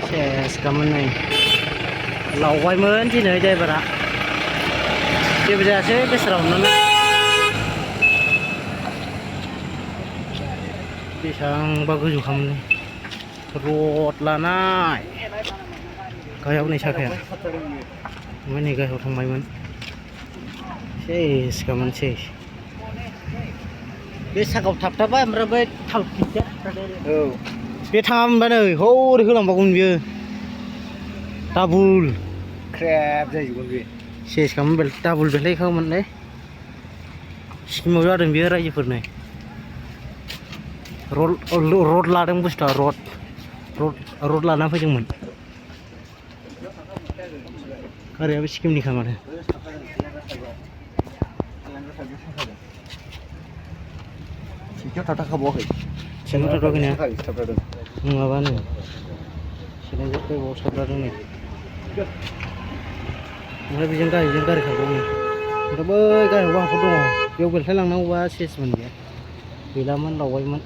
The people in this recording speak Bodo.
सेस गामोन नै लावबायमोन दिनै ड्राइभारा जेबो जायासै बेसारा हमनानै बेसेबांबा गोजौ खामोन रड लानाय गाहायाव नै साखाया ओमफ्राय नै गाहायाव थांबायमोन सेस गामोन सेस बे साखाव थाबथाबाय ओमफ्राय बै थावखिया औ बे थाङामोनबा नै हरै होलांबावगौमोन बियो डाबुल क्रैप जाजोबगोन बे सेस गामोन डाबुल बेलथायखागौमोनलै स्किमाव जादों बियो रायजोफोरनो रड लादों बुस्थुआ रड लाना फैदोंमोन गारियाबो स्किमनिखा माथो सिङाव थाबथाखाबावाखै सिङाव थाबथाखैना नङाबानो सिलेन्डार फैबाव साबजादों नै ओमफ्राय बेजों गारि खारबावो ओमफ्राय बै गाहायावबो हाखर दङ बेयाव बेलथाय लांनांगौबा सेसमोन गैया गैलामोन लावबायमोन